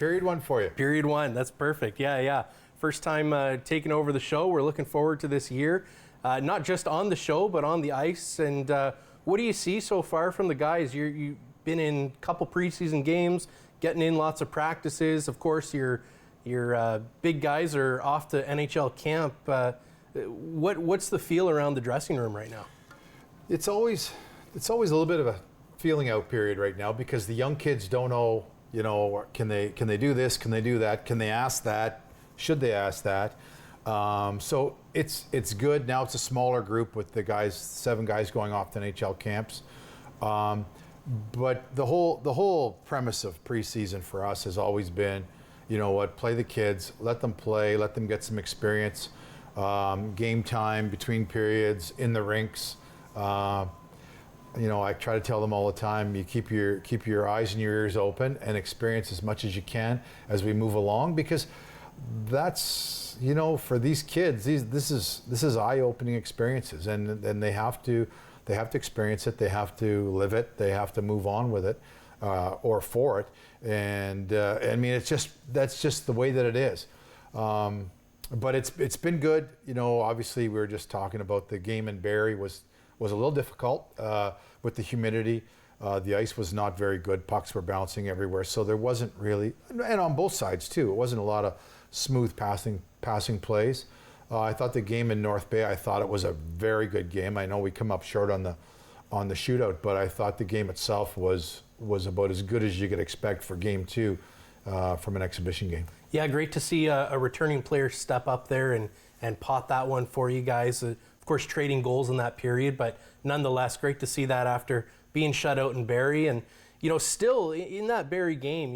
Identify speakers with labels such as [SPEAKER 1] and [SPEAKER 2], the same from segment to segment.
[SPEAKER 1] Period one for you.
[SPEAKER 2] Period one. That's perfect. Yeah. First time taking over the show. We're looking forward to this year, not just on the show, but on the ice. And what do you see so far from the guys? You've been in a couple preseason games, getting in lots of practices. Of course, your big guys are off to NHL camp. What's the feel around the dressing room right now?
[SPEAKER 1] It's always a little bit of a feeling out period right now because the young kids don't know. Can they do this? Can they do that? Can they ask that? Should they ask that? So it's good. Now it's a smaller group with the guys, 7 guys going off to NHL camps. But the whole premise of preseason for us has always been, play the kids, let them play, let them get some experience, game time between periods in the rinks. I try to tell them all the time, you keep your eyes and your ears open and experience as much as you can as we move along, because that's, for these kids, this is eye-opening experiences, and they have to experience it, they have to live it, they have to move on with it, or for it. And I mean, that's just the way that it is. But it's been good. Obviously we were just talking about the game in Barrie was a little difficult with the humidity. The ice was not very good. Pucks were bouncing everywhere. So there wasn't really, and on both sides too, it wasn't a lot of smooth passing plays. I thought the game in North Bay, I thought it was a very good game. I know we come up short on the shootout, but I thought the game itself was about as good as you could expect for game 2 from an exhibition game.
[SPEAKER 2] Yeah, great to see a returning player step up there and pot that one for you guys. Of course, trading goals in that period, but nonetheless, great to see that after being shut out in Barrie. And, still in that Barrie game,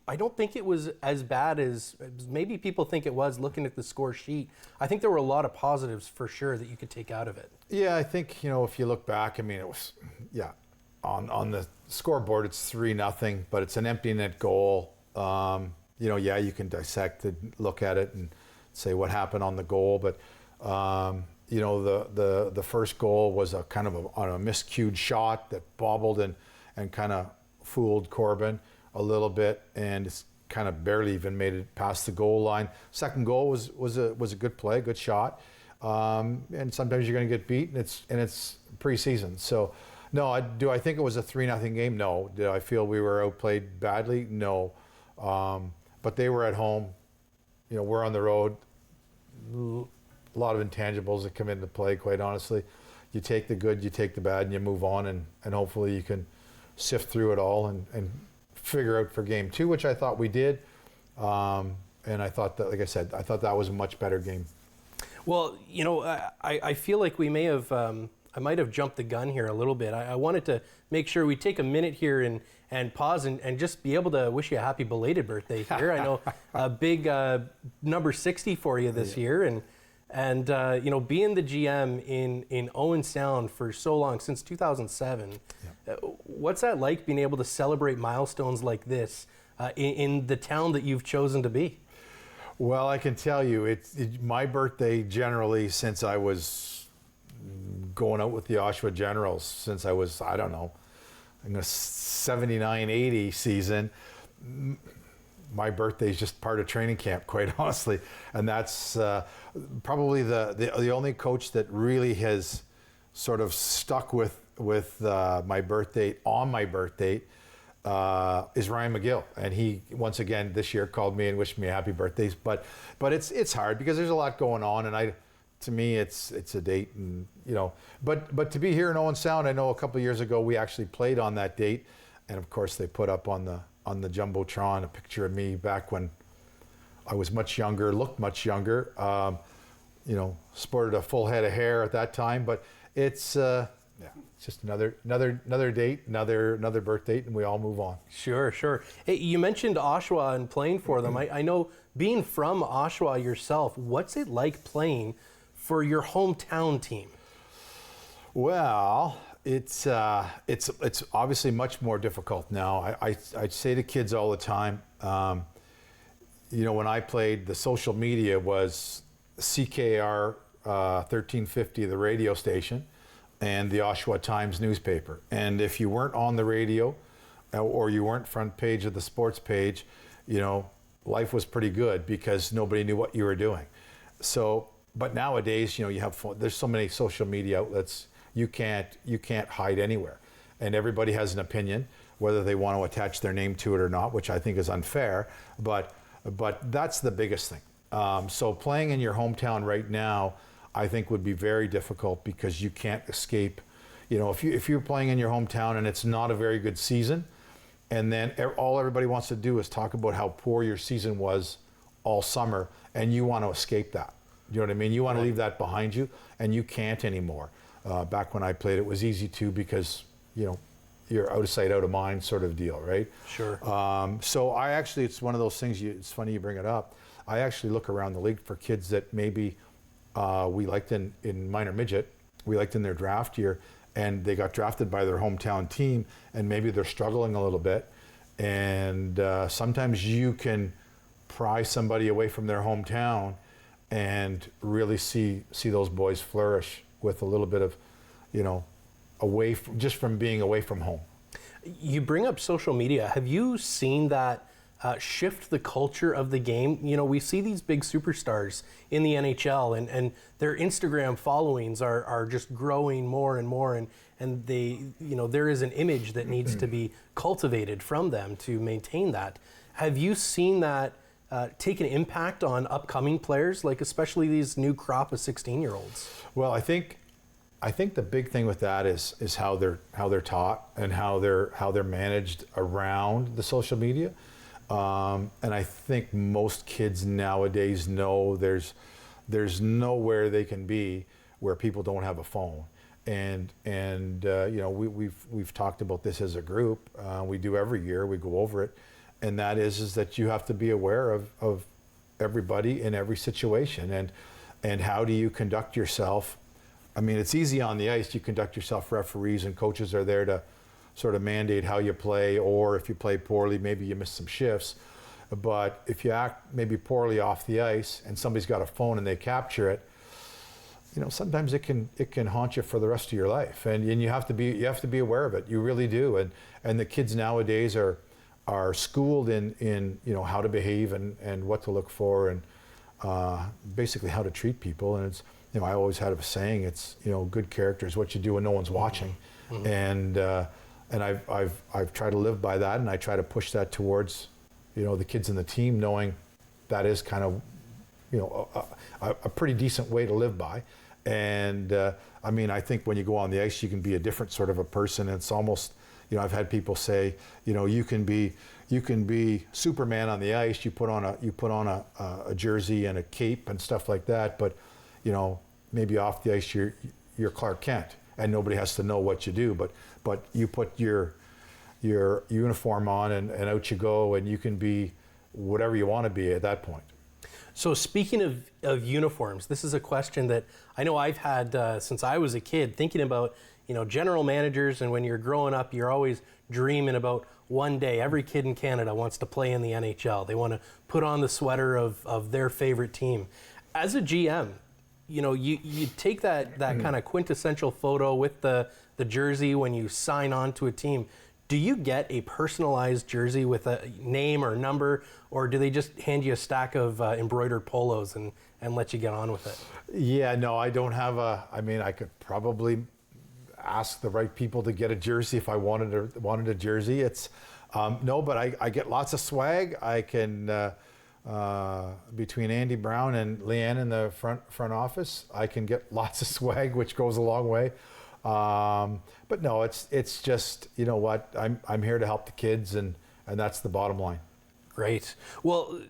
[SPEAKER 2] I don't think it was as bad as maybe people think it was looking at the score sheet. I think there were a lot of positives for sure that you could take out of it.
[SPEAKER 1] Yeah, I think, if you look back, I mean, it was, on the scoreboard, it's 3-0, but it's an empty net goal. You can dissect it, look at it and say what happened on the goal, but the first goal was a kind of on a miscued shot that bobbled and kind of fooled Corbin a little bit, and it's kind of barely even made it past the goal line. Second goal was a good play, good shot, and sometimes you're going to get beat, and it's preseason. So, no, do I think it was a 3-0 game? No. Did I feel we were outplayed badly? No. But they were at home. We're on the road. A lot of intangibles that come into play, quite honestly. You take the good, you take the bad, and you move on, and hopefully you can sift through it all and figure out for game 2, which I thought we did. And I thought that, like I said, I thought that was a much better game.
[SPEAKER 2] Well, I feel like we may have, I might have jumped the gun here a little bit. I wanted to make sure we take a minute here and pause and just be able to wish you a happy belated birthday here. I know a big number 60 for you this year, and being the GM in Owen Sound for so long, since 2007, what's that like, being able to celebrate milestones like this in the town that you've chosen to be?
[SPEAKER 1] Well, I can tell you, it's my birthday generally, since I was going out with the Oshawa Generals, since I was, I don't know, in the 79-80 season. My birthday is just part of training camp, quite honestly, and that's probably the only coach that really has sort of stuck with my birthday on my birthday is Ryan McGill, and he once again this year called me and wished me happy birthdays. But it's hard because there's a lot going on, and to me it's a date, and but to be here in Owen Sound, I know a couple of years ago we actually played on that date, and of course they put up on the Jumbotron a picture of me back when I was much younger, looked much younger, sported a full head of hair at that time. But it's just another date, another birth date, and we all move on.
[SPEAKER 2] Sure. Hey, you mentioned Oshawa and playing for them. I know, being from Oshawa yourself, what's it like playing for your hometown team?
[SPEAKER 1] Well, it's obviously much more difficult now. I say to kids all the time, when I played, the social media was CKR 1350, the radio station, and the Oshawa Times newspaper. And if you weren't on the radio or you weren't front page of the sports page, you know, life was pretty good because nobody knew what you were doing. So, but nowadays, you know, you have there's so many social media outlets, you can't hide anywhere, and everybody has an opinion, whether they want to attach their name to it or not, which I think is unfair. But that's the biggest thing. So playing in your hometown right now, I think would be very difficult because you can't escape. You know, if you're playing in your hometown and it's not a very good season, and then all everybody wants to do is talk about how poor your season was all summer, and you want to escape that. You know what I mean? You want to leave that behind you, and you can't anymore. Back when I played, it was easy to because, you know, you're out of sight, out of mind sort of deal, right?
[SPEAKER 2] Sure.
[SPEAKER 1] So I actually, it's one of those things, it's funny you bring it up. I actually look around the league for kids that maybe we liked in minor midget, we liked in their draft year, and they got drafted by their hometown team, and maybe they're struggling a little bit. And sometimes you can pry somebody away from their hometown and really see those boys flourish with a little bit of, you know, just from being away from home.
[SPEAKER 2] You bring up social media. Have you seen that shift the culture of the game? You know, we see these big superstars in the NHL, and their Instagram followings are just growing more and more, and they, you know, there is an image that needs to be cultivated from them to maintain that. Have you seen that take an impact on upcoming players, like especially these new crop of 16-year-olds?
[SPEAKER 1] Well, I think the big thing with that is how they're taught and how they're managed around the social media. And I think most kids nowadays know there's nowhere they can be where people don't have a phone. And you know, we've talked about this as a group. We do every year. We go over it, and that is that you have to be aware of everybody in every situation, and how do you conduct yourself. I mean, it's easy on the ice. You conduct yourself. Referees and coaches are there to sort of mandate how you play, or if you play poorly, maybe you miss some shifts. But if you act maybe poorly off the ice and somebody's got a phone and they capture it, you know, sometimes it can haunt you for the rest of your life. And you have to be aware of it. You really do. And the kids nowadays are schooled in you know, how to behave and what to look for, and basically how to treat people. And it's, you know, I always had a saying, it's, you know, good character is what you do when no one's watching. Mm-hmm. And I've tried to live by that, and I try to push that towards, you know, the kids in the team, knowing that is kind of, you know, a pretty decent way to live by. And I mean, I think when you go on the ice, you can be a different sort of a person. It's almost, you know, I've had people say, you know, you can be Superman on the ice. You put on a jersey and a cape and stuff like that, but, you know, maybe off the ice you're Clark Kent, and nobody has to know what you do. But you put your uniform on and out you go, and you can be whatever you want to be at that point.
[SPEAKER 2] So speaking of uniforms, this is a question that I know I've had since I was a kid, thinking about, you know, general managers, and when you're growing up, you're always dreaming about one day every kid in Canada wants to play in the NHL. They want to put on the sweater of their favorite team. As a GM, you know, you take that kind of quintessential photo with the jersey when you sign on to a team. Do you get a personalized jersey with a name or number, or do they just hand you a stack of embroidered polos and let you get on with it?
[SPEAKER 1] Yeah, no, I don't have I mean, I could probably ask the right people to get a jersey if I wanted a jersey. It's no, but I get lots of swag. I can between Andy Brown and Leanne in the front office, I can get lots of swag, which goes a long way. But no, it's just, you know what, I'm here to help the kids, and that's the bottom line.
[SPEAKER 2] Great. Well,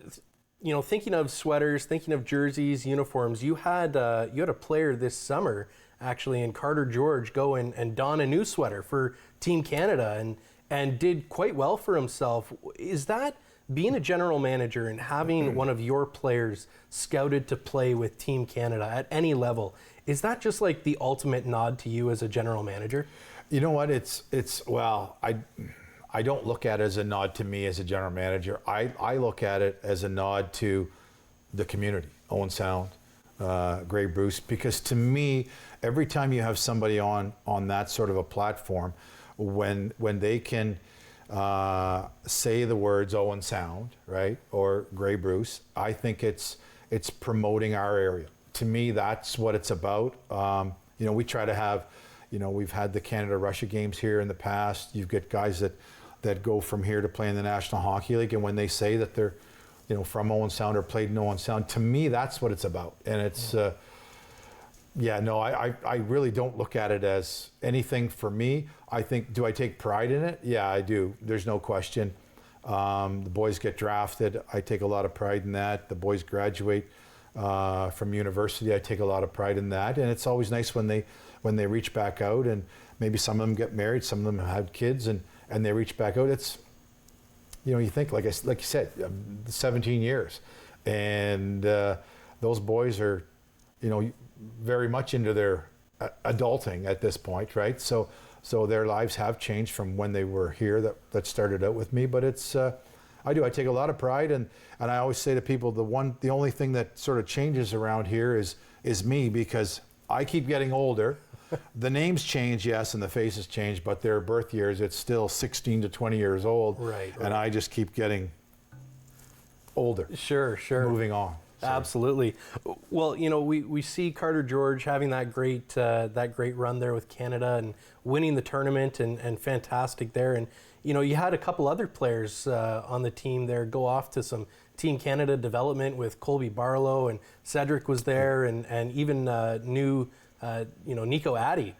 [SPEAKER 2] you know, thinking of sweaters, thinking of jerseys, uniforms, you had a player this summer actually in Carter George go and don a new sweater for Team Canada and did quite well for himself. Is that, being a general manager and having one of your players scouted to play with Team Canada at any level, is that just like the ultimate nod to you as a general manager?
[SPEAKER 1] You know what, it's well, I don't look at it as a nod to me as a general manager. I look at it as a nod to the community, Owen Sound, Grey Bruce, because to me, every time you have somebody on that sort of a platform, when they can say the words Owen Sound, right, or Grey Bruce. I think it's promoting our area. To me, that's what it's about. We try to have, we've had the Canada-Russia games here in the past. You've got guys that go from here to play in the National Hockey League, and when they say that they're, from Owen Sound or played in Owen Sound, to me, that's what it's about. And it's, I really don't look at it as anything for me. I think, do I take pride in it? Yeah, I do. There's no question. The boys get drafted. I take a lot of pride in that. The boys graduate from university. I take a lot of pride in that. And it's always nice when they reach back out, and maybe some of them get married, some of them have had kids, and they reach back out. It's, you think, like you said, 17 years. And those boys are, very much into their adulting at this point, right? So their lives have changed from when they were here that started out with me. But it's, I take a lot of pride, and I always say to people, the only thing that sort of changes around here is me, because I keep getting older. The names change, yes, and the faces change, but their birth years, it's still 16 to 20 years old.
[SPEAKER 2] Right.
[SPEAKER 1] And I just keep getting older.
[SPEAKER 2] Sure.
[SPEAKER 1] Moving on. So.
[SPEAKER 2] Absolutely. Well, we see Carter George having that great run there with Canada and winning the tournament and fantastic there. And, you had a couple other players on the team there go off to some Team Canada development with Colby Barlow, and Cedric was there, and even Nico Addy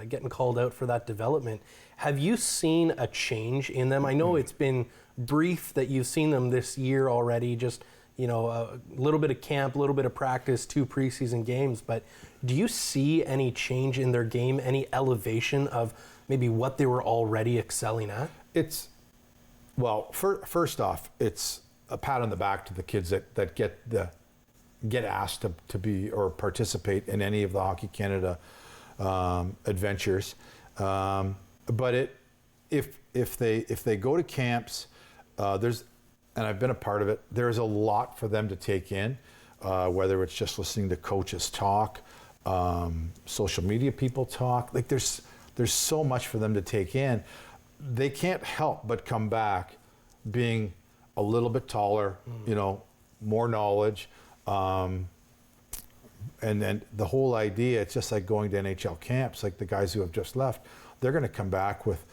[SPEAKER 2] getting called out for that development. Have you seen a change in them? I know it's been brief that you've seen them this year already, just a little bit of camp, a little bit of practice, 2 preseason games, but do you see any change in their game, any elevation of maybe what they were already excelling at?
[SPEAKER 1] First off, it's a pat on the back to the kids that get asked to be or participate in any of the Hockey Canada adventures. But if they go to camps, and I've been a part of it, there's a lot for them to take in, whether it's just listening to coaches talk, social media people talk. Like there's so much for them to take in. They can't help but come back being a little bit taller, more knowledge. And then the whole idea, it's just like going to NHL camps, like the guys who have just left, they're going to come back with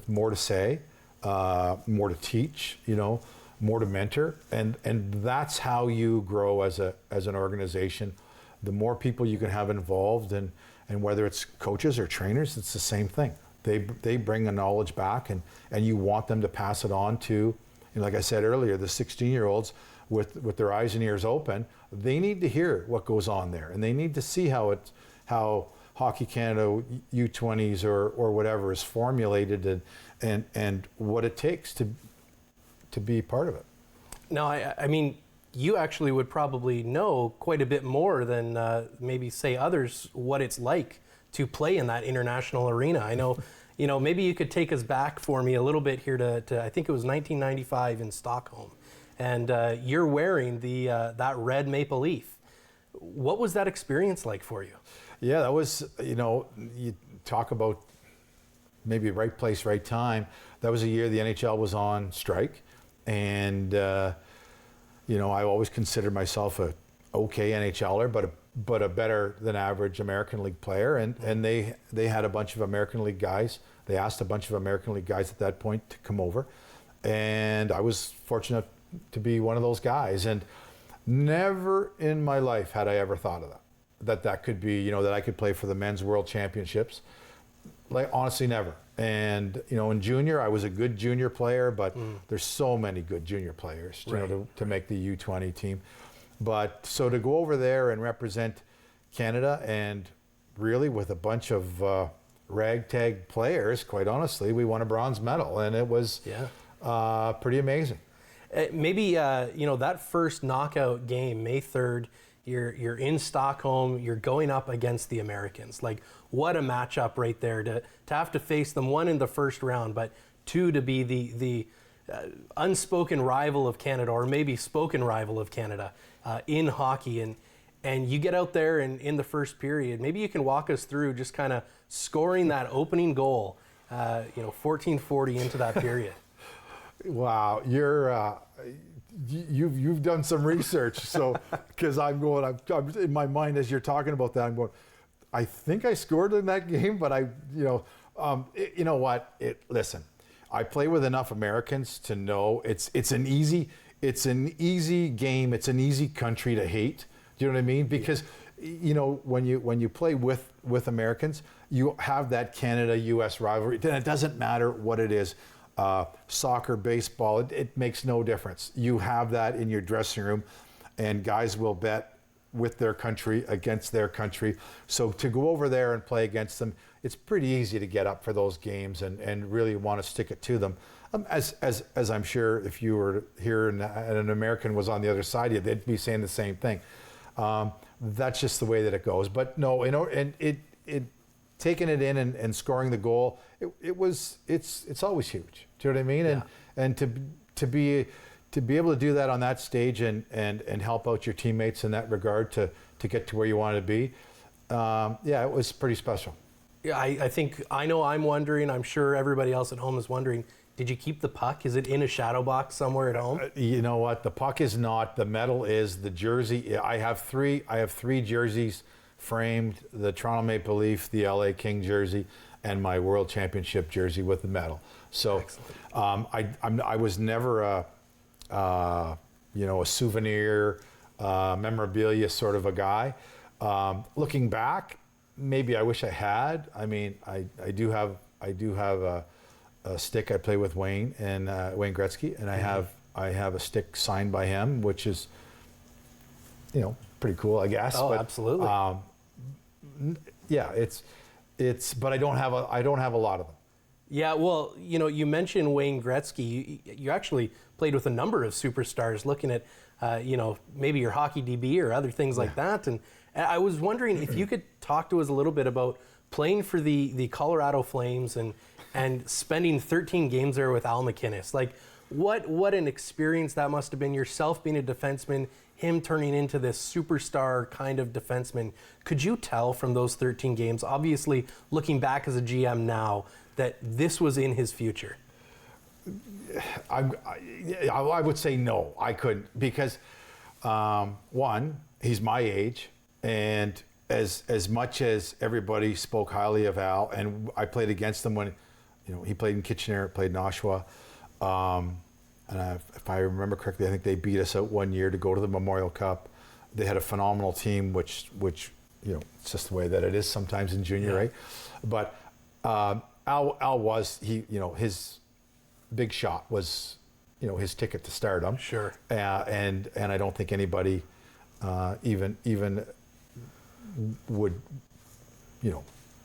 [SPEAKER 1] more to say, more to teach, more to mentor, and that's how you grow as an organization. The more people you can have involved, and whether it's coaches or trainers, it's the same thing. They bring the knowledge back, and you want them to pass it on to, like I said earlier, the 16-year-olds with their eyes and ears open. They need to hear what goes on there, and they need to see how Hockey Canada U20s or whatever is formulated, and what it takes to be part of it.
[SPEAKER 2] Now, I mean, you actually would probably know quite a bit more than maybe say others what it's like to play in that international arena. I know, maybe you could take us back for me a little bit here to I think it was 1995 in Stockholm, and you're wearing that red maple leaf. What was that experience like for you?
[SPEAKER 1] Yeah, that was, you talk about maybe right place, right time. That was a year the NHL was on strike. And, I always considered myself a okay NHLer, but a better than average American League player. And they had a bunch of American League guys. They asked a bunch of American League guys at that point to come over. And I was fortunate to be one of those guys. And never in my life had I ever thought of that could be, that I could play for the men's world championships. Like, honestly, never. And, in junior, I was a good junior player, but there's so many good junior players, to make the U20 team. But so to go over there and represent Canada, and really with a bunch of ragtag players, quite honestly, we won a bronze medal, and it was pretty amazing.
[SPEAKER 2] Maybe, that first knockout game, May 3rd, you're in Stockholm, you're going up against the Americans. Like, what a matchup right there to have to face them, one in the first round, but two to be the unspoken rival of Canada, or maybe spoken rival of Canada in hockey. And you get out there and in the first period, maybe you can walk us through just kind of scoring that opening goal, 14:40 into that period.
[SPEAKER 1] Wow, you've done some research. So because I'm in my mind as you're talking about that, I'm going, I think I scored in that game, but you know what? Listen, I play with enough Americans to know it's an easy game. It's an easy country to hate. Do you know what I mean? Because when you play with Americans, you have that Canada-U.S. rivalry. Then it doesn't matter what it is. Soccer, baseball, it makes no difference. You have that in your dressing room, and guys will bet with their country against their country. So to go over there and play against them, it's pretty easy to get up for those games and really want to stick it to them. As I'm sure if you were here and an American was on the other side of you, they'd be saying the same thing. That's just the way that it goes. But no, and it taking it in and scoring the goal, it's always huge. Do you know what I mean?
[SPEAKER 2] Yeah.
[SPEAKER 1] And to be able to do that on that stage and help out your teammates in that regard to get to where you want to be, it was pretty special.
[SPEAKER 2] Yeah, I think I know I'm wondering, I'm sure everybody else at home is wondering, did you keep the puck? Is it in a shadow box somewhere at home?
[SPEAKER 1] You know what? The puck is not. The medal is. The jersey. I have three jerseys framed: the Toronto Maple Leaf, the LA King jersey, and my World Championship jersey with the medal. So, I was never a souvenir, memorabilia sort of a guy. Looking back, maybe I wish I had. I mean, I do have a stick I play with Wayne and Wayne Gretzky, and I have a stick signed by him, which is pretty cool, I guess.
[SPEAKER 2] Oh,
[SPEAKER 1] but,
[SPEAKER 2] absolutely.
[SPEAKER 1] Yeah, it's but I don't have a lot of them.
[SPEAKER 2] Yeah, well, you mentioned Wayne Gretzky. You actually played with a number of superstars. Looking at maybe your hockey DB or other things like that, and I was wondering if you could talk to us a little bit about playing for the Colorado Flames and spending 13 games there with Al MacInnis. Like, what an experience that must have been, yourself being a defenseman, him turning into this superstar kind of defenseman. Could you tell from those 13 games, obviously looking back as a GM now, that this was in his future?
[SPEAKER 1] I would say no, I couldn't, because one, he's my age, and as much as everybody spoke highly of Al, and I played against him when he played in Kitchener, played in Oshawa, and if I remember correctly, I think they beat us out one year to go to the Memorial Cup. They had a phenomenal team, which it's just the way that it is sometimes in junior, right? But Al was his big shot was his ticket to stardom.
[SPEAKER 2] Sure.
[SPEAKER 1] And I don't think anybody even would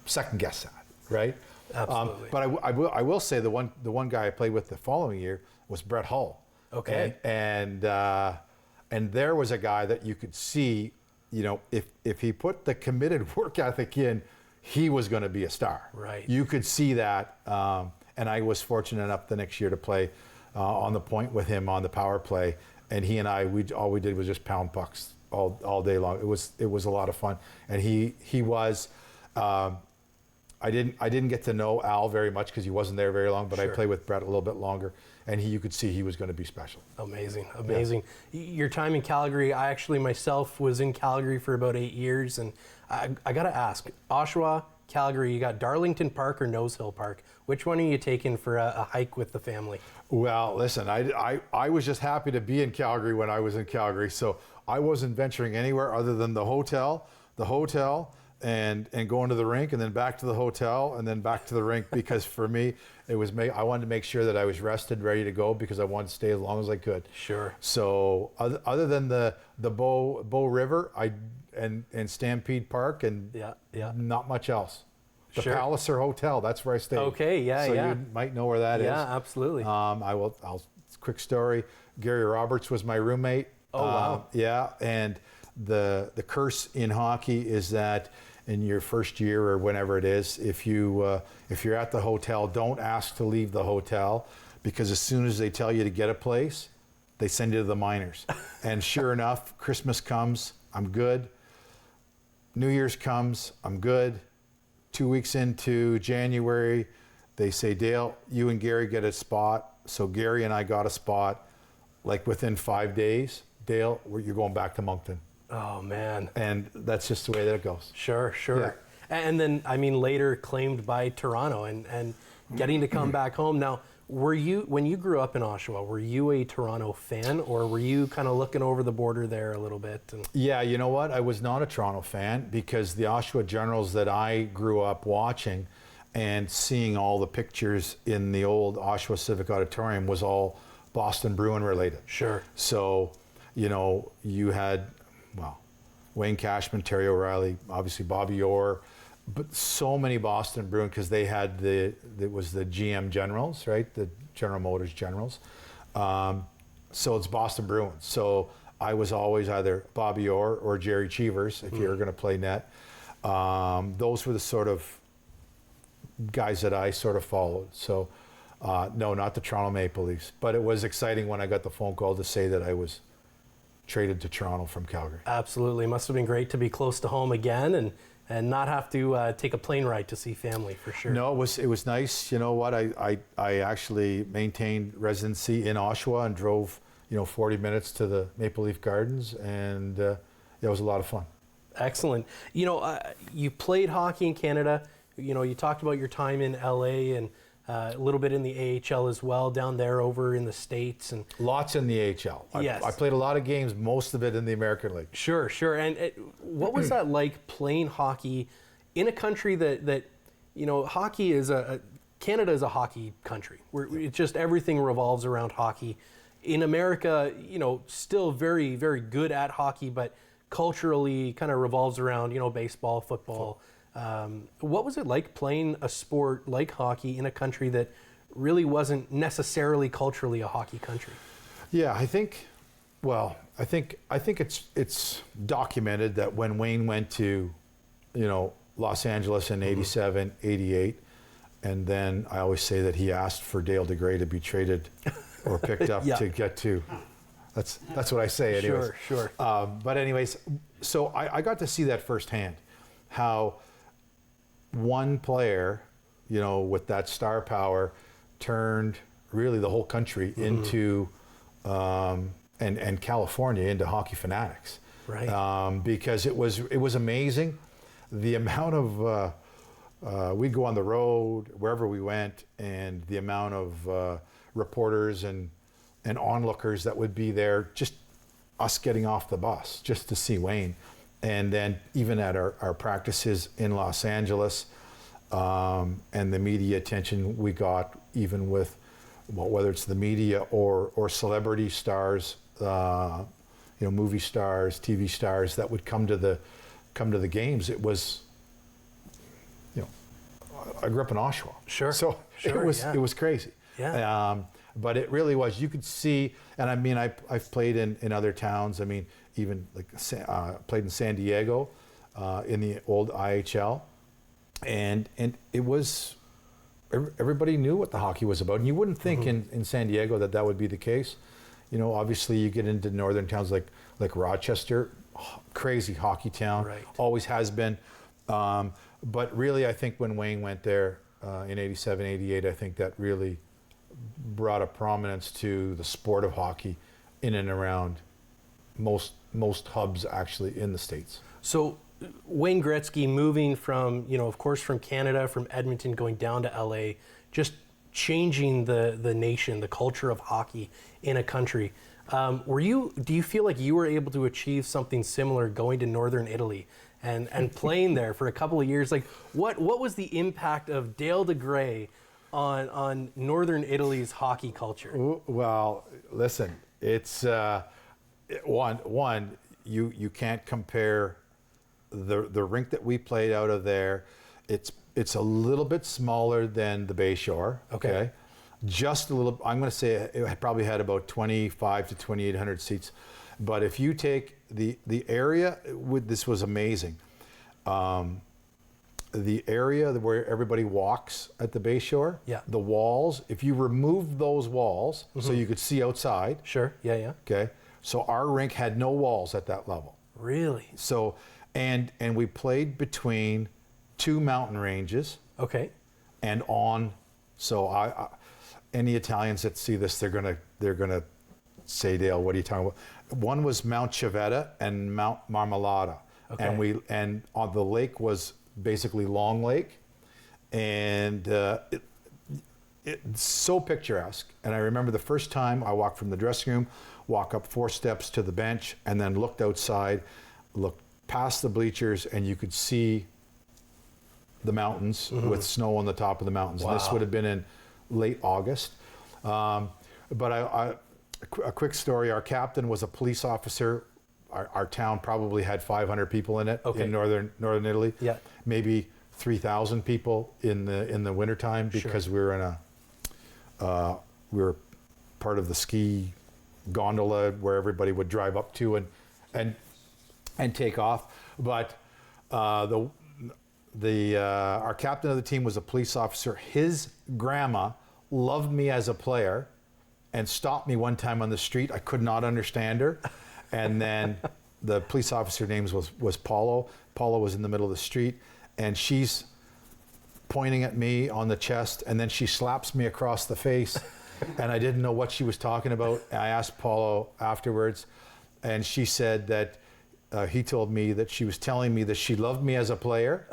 [SPEAKER 1] second guess that, right?
[SPEAKER 2] Absolutely.
[SPEAKER 1] But I will say the one guy I played with the following year was Brett Hull.
[SPEAKER 2] Okay.
[SPEAKER 1] And there was a guy that you could see, if he put the committed work ethic in, he was going to be a star.
[SPEAKER 2] Right.
[SPEAKER 1] You could see that. And I was fortunate enough the next year to play on the point with him on the power play. And he and I, all we did was just pound pucks all day long. It was a lot of fun. And he was. I didn't get to know Al very much because he wasn't there very long, but
[SPEAKER 2] Sure.
[SPEAKER 1] I played with Brett a little bit longer, and you could see he was going to be special.
[SPEAKER 2] Amazing. Your time in Calgary, I actually myself was in Calgary for about 8 years, and I got to ask, Oshawa, Calgary, you got Darlington Park or Nose Hill Park? Which one are you taking for a hike with the family?
[SPEAKER 1] Well, listen, I was just happy to be in Calgary when I was in Calgary, so I wasn't venturing anywhere other than the hotel, and going to the rink, and then back to the hotel, and then back to the rink, because for me, I wanted to make sure that I was rested, ready to go, because I wanted to stay as long as I could.
[SPEAKER 2] Sure.
[SPEAKER 1] So other than the Bow River, and Stampede Park, and not much else. The
[SPEAKER 2] Sure.
[SPEAKER 1] Palliser Hotel, that's where I stayed.
[SPEAKER 2] Okay,
[SPEAKER 1] so you might know where that is.
[SPEAKER 2] Yeah, absolutely.
[SPEAKER 1] Quick story. Gary Roberts was my roommate.
[SPEAKER 2] Oh, wow.
[SPEAKER 1] Yeah, and the curse in hockey is that in your first year or whenever it is, if you're at the hotel, don't ask to leave the hotel, because as soon as they tell you to get a place, they send you to the minors. And sure enough, Christmas comes, I'm good. New Year's comes, I'm good. 2 weeks into January, they say, Dale, you and Gary get a spot So Gary and I got a spot like within 5 days. Dale, you're going back to Moncton.
[SPEAKER 2] Oh, man.
[SPEAKER 1] And that's just the way that it goes.
[SPEAKER 2] Sure.
[SPEAKER 1] Yeah.
[SPEAKER 2] And then, I mean, later claimed by Toronto and getting to come back home. Now, when you grew up in Oshawa, were you a Toronto fan, or were you kind of looking over the border there a little bit?
[SPEAKER 1] Yeah, you know what? I was not a Toronto fan because the Oshawa Generals that I grew up watching and seeing all the pictures in the old Oshawa Civic Auditorium was all Boston Bruin related.
[SPEAKER 2] Sure.
[SPEAKER 1] So, you know, you had, well, Wayne Cashman, Terry O'Reilly, obviously Bobby Orr, but so many Boston Bruin because they had it was the GM Generals, right? The General Motors Generals. So it's Boston Bruins. So I was always either Bobby Orr or Jerry Cheevers if you were going to play net. Those were the sort of guys that I sort of followed. So no, not the Toronto Maple Leafs, but it was exciting when I got the phone call to say that I was traded to Toronto from Calgary.
[SPEAKER 2] Absolutely. Must have been great to be close to home again and not have to take a plane ride to see family, for sure.
[SPEAKER 1] No, it was nice. You know what? I actually maintained residency in Oshawa and drove 40 minutes to the Maple Leaf Gardens, and it was a lot of fun.
[SPEAKER 2] Excellent. You played hockey in Canada. You talked about your time in LA and a little bit in the AHL as well, down there over in the States. And
[SPEAKER 1] lots in the AHL.
[SPEAKER 2] Yes.
[SPEAKER 1] I played a lot of games, most of it in the American League.
[SPEAKER 2] Sure. And what was that like playing hockey in a country that hockey is Canada is a hockey country, where it's just everything revolves around hockey. In America, still very, very good at hockey, but culturally kind of revolves around, baseball, football. What was it like playing a sport like hockey in a country that really wasn't necessarily culturally a hockey country?
[SPEAKER 1] Yeah, I think it's documented that when Wayne went to, Los Angeles in 87, 88, and then I always say that he asked for Dale DeGray to be traded or picked up
[SPEAKER 2] Yeah.
[SPEAKER 1] to get to. That's what I say anyways.
[SPEAKER 2] Sure.
[SPEAKER 1] But anyways, so I got to see that firsthand, how one player, with that star power, turned really the whole country into, and California into hockey fanatics.
[SPEAKER 2] Right.
[SPEAKER 1] Because it was amazing, the amount of we'd go on the road wherever we went, and the amount of reporters and onlookers that would be there, just us getting off the bus just to see Wayne. And then even at our practices in Los Angeles, and the media attention we got, even with, whether it's the media or celebrity stars, movie stars, TV stars that would come to the games. It was, I grew up in Oshawa.
[SPEAKER 2] Sure.
[SPEAKER 1] So it was crazy.
[SPEAKER 2] Yeah.
[SPEAKER 1] But it really was. You could see, and I mean, I've played in other towns. I mean, even like played in San Diego, in the old IHL, and it was, everybody knew what the hockey was about. And you wouldn't think in San Diego that would be the case. Obviously you get into northern towns like Rochester, crazy hockey town,
[SPEAKER 2] Right.
[SPEAKER 1] Always has been. But really, I think when Wayne went there in 87, 88, I think that really brought a prominence to the sport of hockey in and around most hubs actually in the States.
[SPEAKER 2] So Wayne Gretzky moving from, of course, from Canada, from Edmonton, going down to LA, just changing the nation, the culture of hockey in a country. Do you feel like you were able to achieve something similar going to Northern Italy and playing there for a couple of years? Like, what was the impact of Dale DeGray on Northern Italy's hockey culture?
[SPEAKER 1] Well, listen, it's one you can't compare the rink that we played out of there. It's a little bit smaller than the Bayshore. Okay. Just a little. I'm going to say it probably had about 25 to 2,800 seats. But if you take the area, this was amazing. The area where everybody walks at the Bayshore,
[SPEAKER 2] Yeah.
[SPEAKER 1] the walls, if you remove those walls so you could see outside.
[SPEAKER 2] Sure. Yeah.
[SPEAKER 1] Okay. So our rink had no walls at that level.
[SPEAKER 2] Really?
[SPEAKER 1] So, and we played between two mountain ranges
[SPEAKER 2] Okay.
[SPEAKER 1] and on. So any Italians that see this, they're gonna say, Dale, what are you talking about? One was Mount Civetta and Mount Marmolada,
[SPEAKER 2] Okay.
[SPEAKER 1] and on the lake was basically Long Lake, and it's so picturesque. And I remember the first time I walked from the dressing room, walk up 4 steps to the bench, and then looked outside, looked past the bleachers, and you could see the mountains with snow on the top of the mountains. And this
[SPEAKER 2] Wow.
[SPEAKER 1] would have been in late August. But a quick story, our captain was a police officer. Our town probably had 500 people in it
[SPEAKER 2] Okay.
[SPEAKER 1] in northern Italy.
[SPEAKER 2] Yeah.
[SPEAKER 1] Maybe 3,000 people in the wintertime because we were in we were part of the ski gondola where everybody would drive up to and take off. But our captain of the team was a police officer. His grandma loved me as a player and stopped me one time on the street. I could not understand her. And then the police officer name was Paulo. Paulo was in the middle of the street, and she's pointing at me on the chest, and then she slaps me across the face, and I didn't know what she was talking about. I asked Paulo afterwards, and she said that he told me that she was telling me that she loved me as a player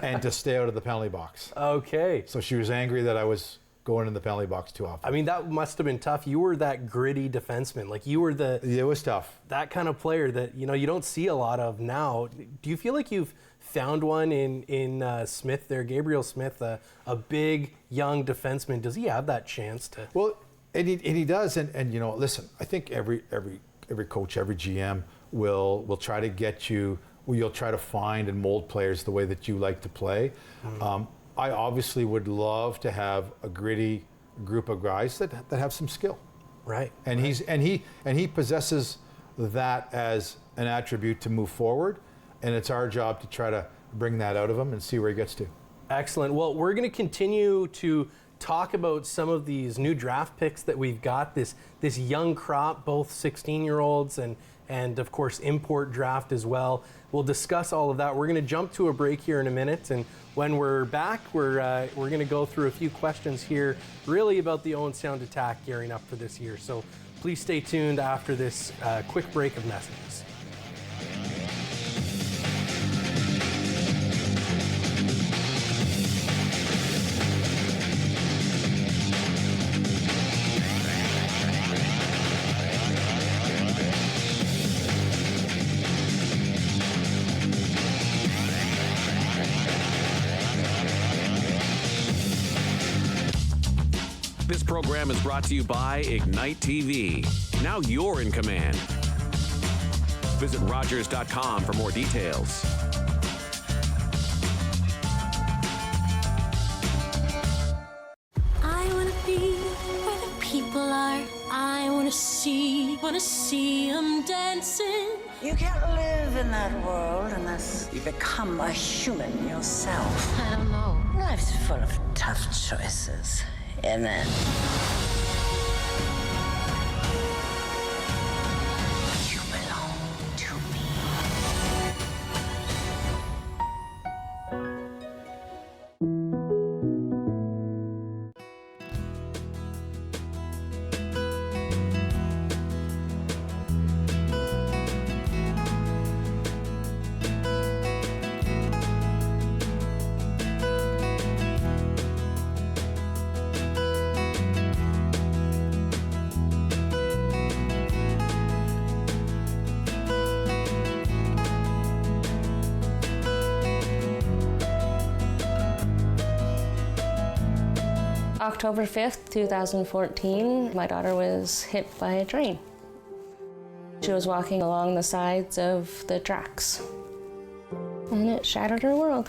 [SPEAKER 1] and to stay out of the penalty box.
[SPEAKER 2] Okay.
[SPEAKER 1] So she was angry that I was going in the penalty box too often.
[SPEAKER 2] I mean, that must have been tough. You were that gritty defenseman. Like, you were
[SPEAKER 1] It was tough.
[SPEAKER 2] that kind of player that, you know, you don't see a lot of now. Do you feel like you've found one in Smith there, Gabriel Smith, a big young defenseman? Does he have that chance to?
[SPEAKER 1] Well, and he does, and you know, listen, I think every coach, every GM will try to get you. You'll try to find and mold players the way that you like to play. I obviously would love to have a gritty group of guys that have some skill.
[SPEAKER 2] Right.
[SPEAKER 1] And he possesses that as an attribute to move forward, and it's our job to try to bring that out of him and see where he gets to.
[SPEAKER 2] Excellent. Well, we're going to continue to talk about some of these new draft picks that we've got, this young crop, both 16-year-olds and of course import draft as well. We'll discuss all of that. We're going to jump to a break here in a minute, and when we're back, we're going to go through a few questions here, really about the Owen Sound Attack gearing up for this year. So please stay tuned after this quick break of messages.
[SPEAKER 3] This program is brought to you by Ignite TV. Now you're in command. Visit Rogers.com for more details.
[SPEAKER 4] I wanna be where the people are. I wanna see them dancing.
[SPEAKER 5] You can't live in that world unless you become a human yourself.
[SPEAKER 4] I don't know.
[SPEAKER 5] Life's full of tough choices, isn't it? You belong to me.
[SPEAKER 6] October 5th, 2014, my daughter was hit by a train. She was walking along the sides of the tracks, and it shattered her world.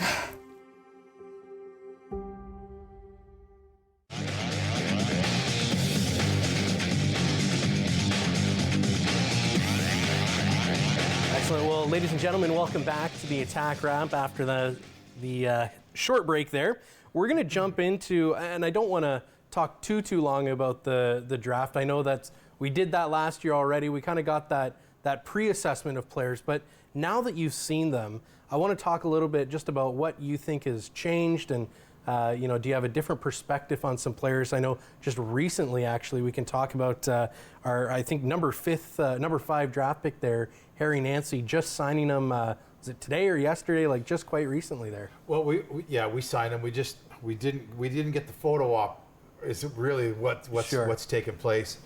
[SPEAKER 2] Excellent. Well, ladies and gentlemen, welcome back to the Attack Wrap after the short break there. We're going to jump into, and I don't want to talk too long about the draft. I know that we did that last year already. We kind of got that pre-assessment of players, but now that you've seen them, I want to talk a little bit just about what you think has changed and You know, do you have a different perspective on some players? I know just recently, actually, we can talk about our, I think, number 5 draft pick there, Harry Nancy, just signing him, was it today or yesterday? Like just quite recently there.
[SPEAKER 1] Well, we signed him. We didn't get the photo op. Is really what's taken place.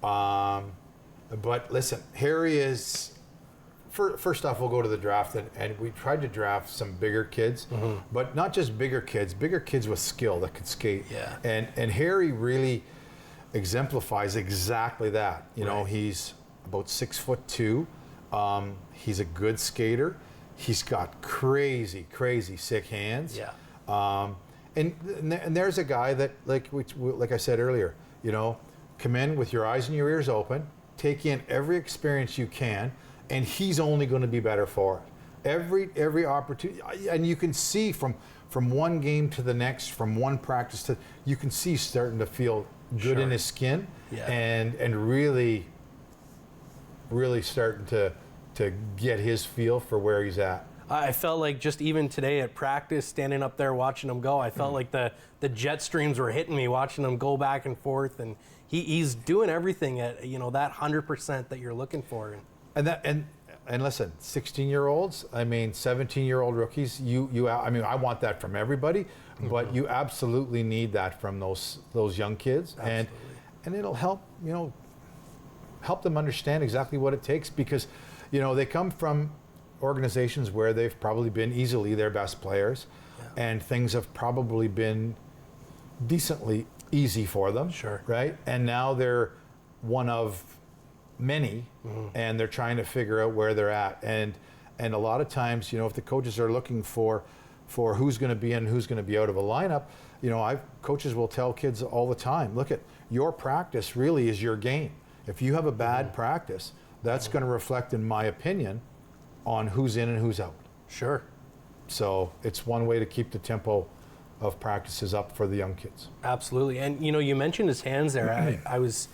[SPEAKER 1] But listen, Harry is. First off, we'll go to the draft, and we tried to draft some bigger kids, but not just bigger kids with skill that could skate.
[SPEAKER 2] Yeah.
[SPEAKER 1] And Harry really exemplifies exactly that. You know, he's about 6'2". He's a good skater. He's got crazy sick hands.
[SPEAKER 2] Yeah.
[SPEAKER 1] And there's a guy that, like I said earlier, you know, come in with your eyes and your ears open, take in every experience you can, and he's only going to be better for it. Every opportunity, and you can see from one game to the next, from one practice to, you can see he's starting to feel good in his skin, and really starting to get his feel for where he's at.
[SPEAKER 2] I felt like just even today at practice, standing up there watching him go, I felt like the jet streams were hitting me, watching him go back and forth, and he's doing everything at, you know, that 100% that you're looking for.
[SPEAKER 1] And listen, 16-year-olds, I mean, 17-year-old rookies, I mean, I want that from everybody, but you absolutely need that from those young kids, and it'll help, you know, help them understand exactly what it takes, because, you know, they come from organizations where they've probably been easily their best players, and things have probably been decently easy for them, right? And now they're one of many, and they're trying to figure out where they're at, and a lot of times, you know, if the coaches are looking for who's going to be in, who's going to be out of a lineup, you know, coaches will tell kids all the time, look, at your practice really is your game. If you have a bad practice, that's going to reflect, in my opinion, on who's in and who's out.
[SPEAKER 2] Sure.
[SPEAKER 1] So it's one way to keep the tempo of practices up for the young kids.
[SPEAKER 2] Absolutely. And, you know, you mentioned his hands there. I was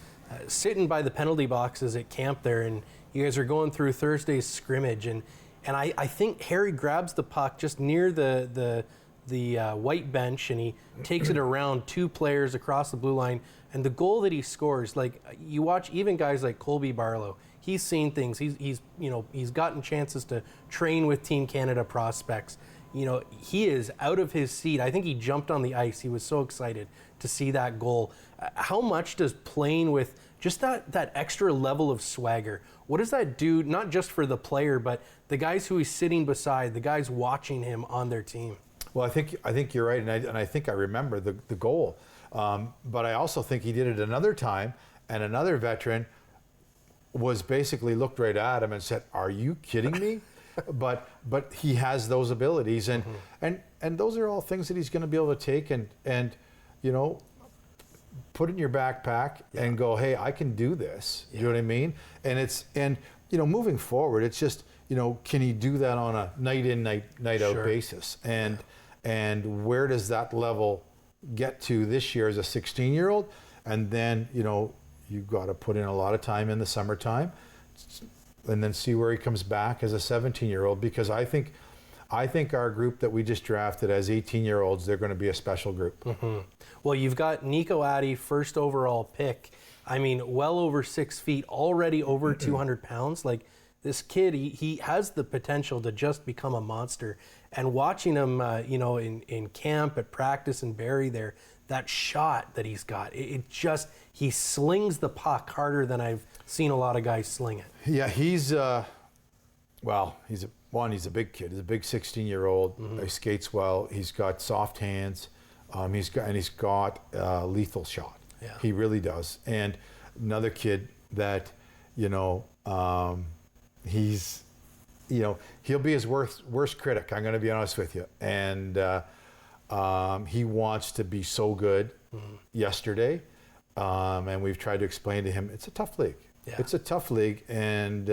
[SPEAKER 2] sitting by the penalty boxes at camp there, and you guys are going through Thursday's scrimmage, and I think Harry grabs the puck just near the white bench, and he takes it around 2 players across the blue line, and the goal that he scores, like, you watch even guys like Colby Barlow, he's seen things, he's you know, he's gotten chances to train with Team Canada prospects. You know, he is out of his seat. I think he jumped on the ice. He was so excited to see that goal. How much does playing with just that extra level of swagger, what does that do, not just for the player, but the guys who he's sitting beside, the guys watching him on their team?
[SPEAKER 1] Well, I think you're right, and I think I remember the goal. But I also think he did it another time, and another veteran was basically looked right at him and said, "Are you kidding me?" but he has those abilities, and those are all things that he's going to be able to take and you know, put in your backpack and go, hey, I can do this. You know what I mean? And you know, moving forward, it's just, you know, can he do that on a night in, night out basis? And where does that level get to this year as a 16-year-old? And then, you know, you've got to put in a lot of time in the summertime, and then see where he comes back as a 17-year-old, because I think our group that we just drafted as 18-year-olds, they're going to be a special group.
[SPEAKER 2] Well, you've got Nico Addy, first overall pick. I mean, well over 6 feet, already over 200 pounds. Like, this kid, he has the potential to just become a monster. And watching him, you know, in camp, at practice, and Barrie there, that shot that he's got, he slings the puck harder than I've seen a lot of guys sling it.
[SPEAKER 1] Yeah, he's a big kid. He's a big 16-year-old. He skates well. He's got soft hands. He's got lethal shot.
[SPEAKER 2] Yeah.
[SPEAKER 1] He really does. And another kid that, you know, he'll be his worst critic. I'm going to be honest with you. And he wants to be so good yesterday. And we've tried to explain to him, it's a tough league.
[SPEAKER 2] Yeah.
[SPEAKER 1] It's a tough league, and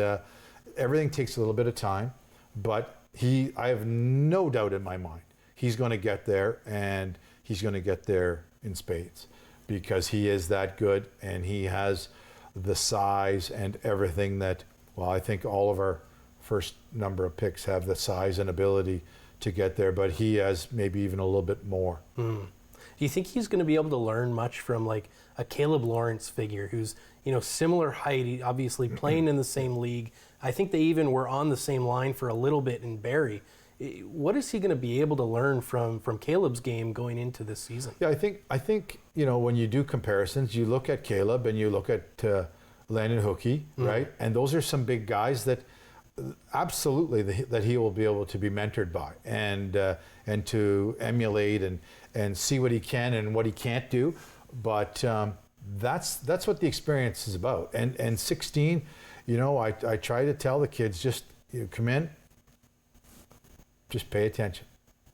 [SPEAKER 1] everything takes a little bit of time. But I have no doubt in my mind, he's going to get there, and he's going to get there in spades, because he is that good, and he has the size and everything that, well, I think all of our first number of picks have the size and ability to get there, but he has maybe even a little bit more.
[SPEAKER 2] Do you think he's going to be able to learn much from like a Caleb Lawrence figure who's, similar height, obviously playing in the same league? I think they even were on the same line for a little bit in Barrie. What is he going to be able to learn from Caleb's game going into this season?
[SPEAKER 1] Yeah, I think when you do comparisons, you look at Caleb and you look at Landon Hookey, right? And those are some big guys that absolutely that he will be able to be mentored by and to emulate and see what he can and what he can't do. But that's what the experience is about. And 16, I try to tell the kids, just come in, just pay attention.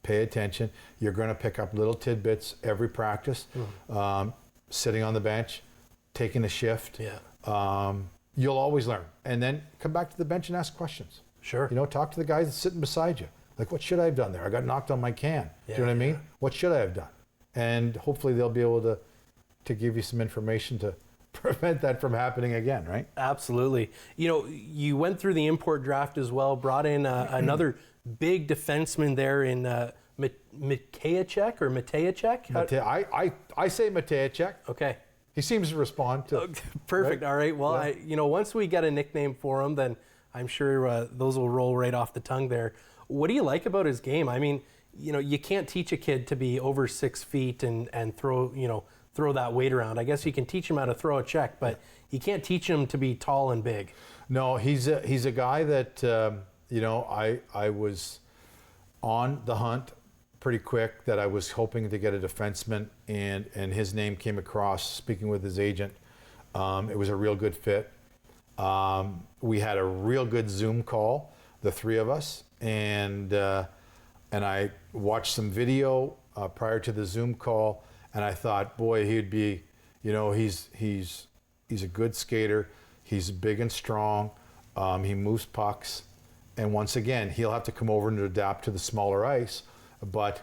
[SPEAKER 1] Pay attention. You're going to pick up little tidbits every practice. Sitting on the bench, taking a shift.
[SPEAKER 2] Yeah.
[SPEAKER 1] You'll always learn. And then come back to the bench and ask questions.
[SPEAKER 2] Sure.
[SPEAKER 1] Talk to the guys that's sitting beside you. Like, what should I have done there? I got knocked on my can. Do you know what I mean? What should I have done? And hopefully they'll be able to give you some information to prevent that from happening again, right?
[SPEAKER 2] Absolutely. You went through the import draft as well, brought in another big defenseman there in Matejček or Matejček?
[SPEAKER 1] I say Matejček.
[SPEAKER 2] Okay.
[SPEAKER 1] He seems to respond to.
[SPEAKER 2] Perfect.
[SPEAKER 1] Right?
[SPEAKER 2] All right. Well,
[SPEAKER 1] Yeah.
[SPEAKER 2] Once we get a nickname for him, then I'm sure those will roll right off the tongue there. What do you like about his game? I mean, you can't teach a kid to be over 6 feet and throw that weight around. I guess you can teach him how to throw a check, but you can't teach him to be tall and big.
[SPEAKER 1] No, he's a guy that I was on the hunt pretty quick, that I was hoping to get a defenseman, and his name came across speaking with his agent. It was a real good fit. We had a real good Zoom call, the three of us, and I watched some video prior to the Zoom call, and I thought, boy, he'd be, he's a good skater. He's big and strong. He moves pucks. And once again, he'll have to come over and adapt to the smaller ice. But,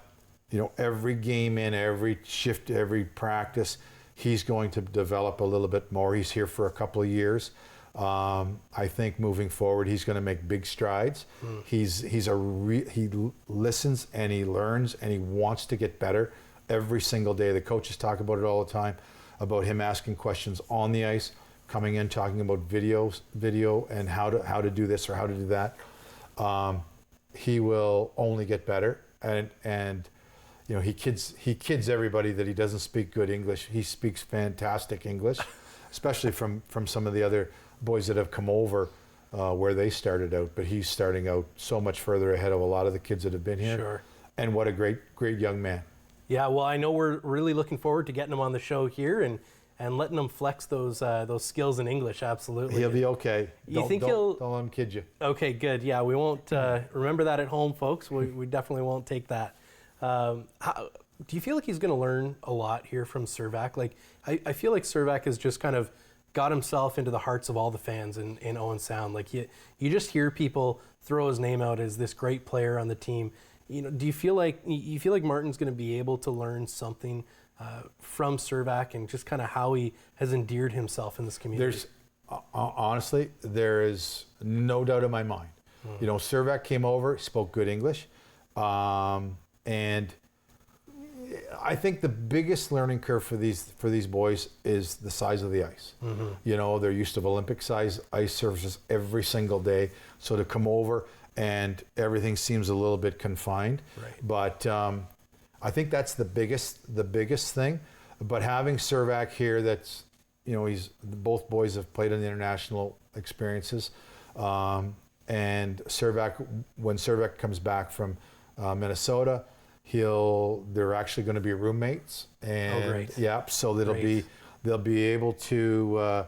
[SPEAKER 1] every game in, every shift, every practice, he's going to develop a little bit more. He's here for a couple of years. I think moving forward, he's going to make big strides. He listens and he learns and he wants to get better every single day. The coaches talk about it all the time, about him asking questions on the ice, coming in, talking about video and how to do this or how to do that. He will only get better, and he kids everybody that he doesn't speak good English. He speaks fantastic English, especially from some of the other boys that have come over where they started out. But he's starting out so much further ahead of a lot of the kids that have been here.
[SPEAKER 2] Sure.
[SPEAKER 1] And what a great young man.
[SPEAKER 2] Yeah, well, I know we're really looking forward to getting him on the show here and letting him flex those skills in English. Absolutely.
[SPEAKER 1] He'll be okay.
[SPEAKER 2] Don't
[SPEAKER 1] let him kid you.
[SPEAKER 2] Okay, good. Yeah, we won't remember that at home, folks. We definitely won't take that. Do you feel like he's going to learn a lot here from Servac? Like, I feel like Servac has just kind of got himself into the hearts of all the fans in Owen Sound. Like, you just hear people throw his name out as this great player on the team. Do you feel like Martin's going to be able to learn something from Servac and just kind of how he has endeared himself in this community?
[SPEAKER 1] Honestly, there is no doubt in my mind. Servac came over, spoke good English, and I think the biggest learning curve for these boys is the size of the ice. They're used to Olympic size ice surfaces every single day, so to come over and everything seems a little bit confined.
[SPEAKER 2] Right.
[SPEAKER 1] But I think that's the biggest thing. But having Servac here, that's both boys have played in the international experiences, and Servac, when Servac comes back from Minnesota, they're actually going to be roommates. And
[SPEAKER 2] great.
[SPEAKER 1] Yeah, so they'll be able to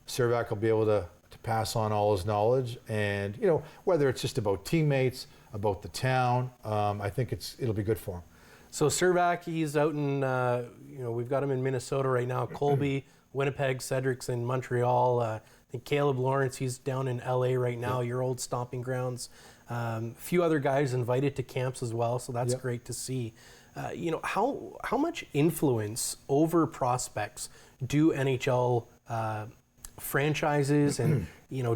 [SPEAKER 1] Servac will be able to pass on all his knowledge, and whether it's just about teammates, about the town, I think it'll be good for him.
[SPEAKER 2] So Servac, he's out in we've got him in Minnesota right now. Colby, Winnipeg, Cedric's in Montreal. I think Caleb Lawrence, he's down in LA right now, your old stomping grounds. A few other guys invited to camps as well, so that's great to see. How much influence over prospects do NHL franchises and